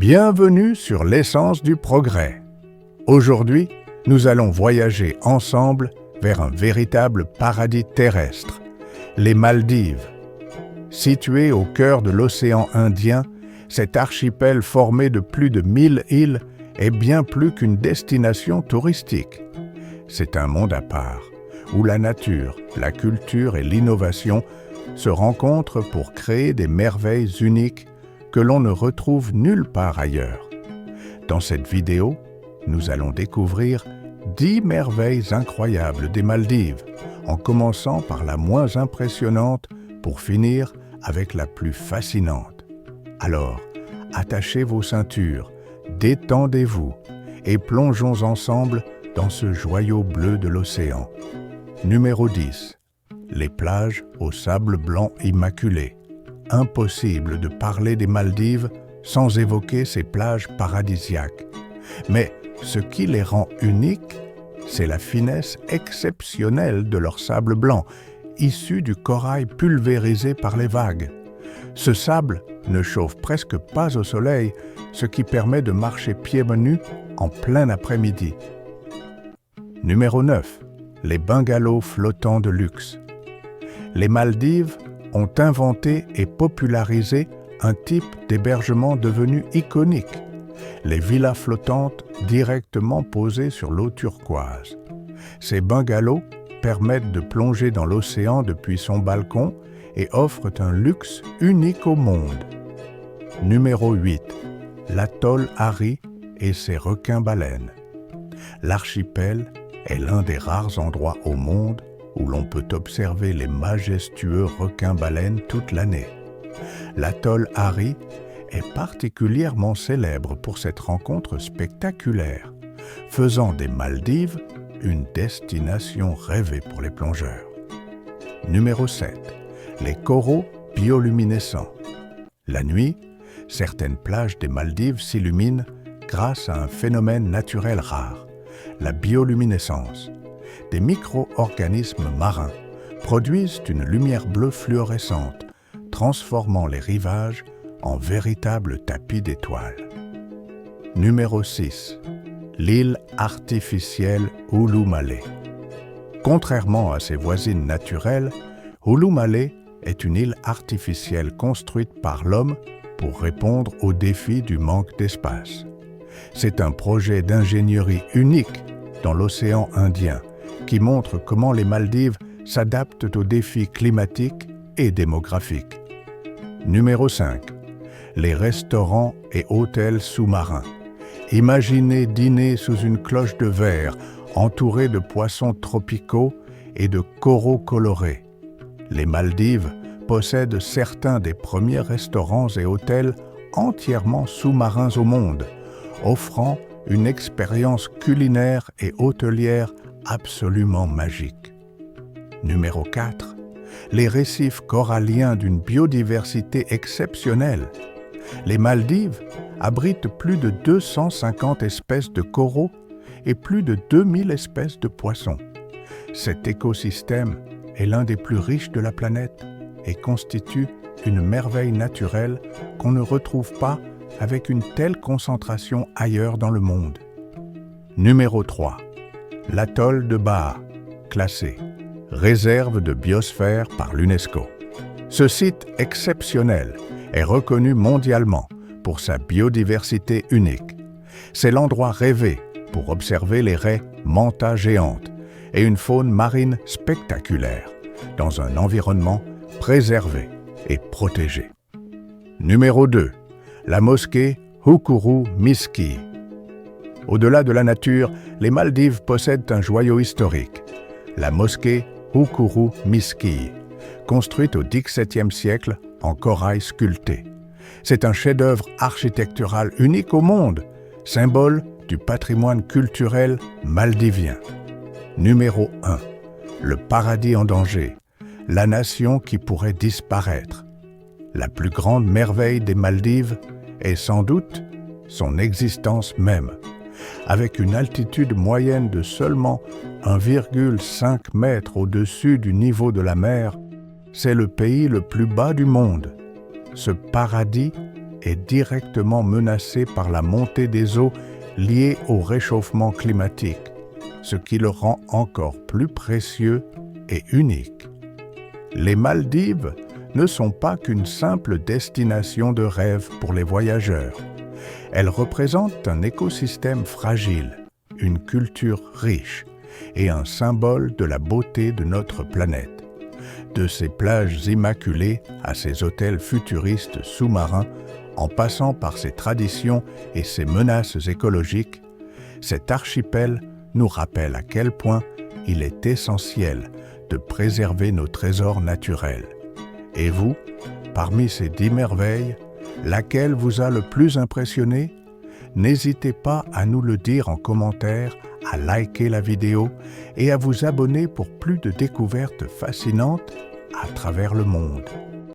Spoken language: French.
Bienvenue sur l'essence du progrès. Aujourd'hui, nous allons voyager ensemble vers un véritable paradis terrestre, les Maldives. Situé au cœur de l'océan Indien, cet archipel formé de plus de 1000 îles est bien plus qu'une destination touristique. C'est un monde à part, où la nature, la culture et l'innovation se rencontrent pour créer des merveilles uniques que l'on ne retrouve nulle part ailleurs. Dans cette vidéo, nous allons découvrir 10 merveilles incroyables des Maldives, en commençant par la moins impressionnante pour finir avec la plus fascinante. Alors, attachez vos ceintures, détendez-vous et plongeons ensemble dans ce joyau bleu de l'océan. Numéro 10. Les plages au sable blanc immaculé. Impossible de parler des Maldives sans évoquer ces plages paradisiaques. Mais ce qui les rend uniques, c'est la finesse exceptionnelle de leur sable blanc, issu du corail pulvérisé par les vagues. Ce sable ne chauffe presque pas au soleil, ce qui permet de marcher pieds nus en plein après-midi. Numéro 9. Les bungalows flottants de luxe. Les Maldives ont inventé et popularisé un type d'hébergement devenu iconique, les villas flottantes directement posées sur l'eau turquoise. Ces bungalows permettent de plonger dans l'océan depuis son balcon et offrent un luxe unique au monde. Numéro 8. L'atoll Hari et ses requins-baleines. L'archipel est l'un des rares endroits au monde où l'on peut observer les majestueux requins-baleines toute l'année. L'atoll Hari est particulièrement célèbre pour cette rencontre spectaculaire, faisant des Maldives une destination rêvée pour les plongeurs. Numéro 7. Les coraux bioluminescents. La nuit, certaines plages des Maldives s'illuminent grâce à un phénomène naturel rare, la bioluminescence. Des micro-organismes marins produisent une lumière bleue fluorescente, transformant les rivages en véritables tapis d'étoiles. Numéro 6. L'île artificielle Ulumale. Contrairement à ses voisines naturelles, Ulumale est une île artificielle construite par l'homme pour répondre au défi du manque d'espace. C'est un projet d'ingénierie unique dans l'océan Indien, qui montre comment les Maldives s'adaptent aux défis climatiques et démographiques. Numéro 5. Les restaurants et hôtels sous-marins. Imaginez dîner sous une cloche de verre, entouré de poissons tropicaux et de coraux colorés. Les Maldives possèdent certains des premiers restaurants et hôtels entièrement sous-marins au monde, offrant une expérience culinaire et hôtelière absolument magique. Numéro 4. Les récifs coralliens d'une biodiversité exceptionnelle. Les Maldives abritent plus de 250 espèces de coraux et plus de 2000 espèces de poissons. Cet écosystème est l'un des plus riches de la planète et constitue une merveille naturelle qu'on ne retrouve pas avec une telle concentration ailleurs dans le monde. Numéro 3. L'atoll de Ba'a, classé réserve de biosphère par l'UNESCO. Ce site exceptionnel est reconnu mondialement pour sa biodiversité unique. C'est l'endroit rêvé pour observer les raies manta géantes et une faune marine spectaculaire dans un environnement préservé et protégé. Numéro 2. La mosquée Hukuru Miski. Au-delà de la nature, les Maldives possèdent un joyau historique, la mosquée Hukuru Miski, construite au XVIIe siècle en corail sculpté. C'est un chef-d'œuvre architectural unique au monde, symbole du patrimoine culturel maldivien. Numéro 1. Le paradis en danger, la nation qui pourrait disparaître. La plus grande merveille des Maldives est sans doute son existence même. Avec une altitude moyenne de seulement 1,5 mètre au-dessus du niveau de la mer, c'est le pays le plus bas du monde. Ce paradis est directement menacée par la montée des eaux liée au réchauffement climatique, ce qui le rend encore plus précieux et unique. Les Maldives ne sont pas qu'une simple destination de rêve pour les voyageurs. Elles représentent un écosystème fragile, une culture riche et un symbole de la beauté de notre planète. De ses plages immaculées à ses hôtels futuristes sous-marins, en passant par ses traditions et ses menaces écologiques, cet archipel nous rappelle à quel point il est essentiel de préserver nos trésors naturels. Et vous, parmi ces 10 merveilles, laquelle vous a le plus impressionné? N'hésitez pas à nous le dire en commentaire, à liker la vidéo et à vous abonner pour plus de découvertes fascinantes à travers le monde.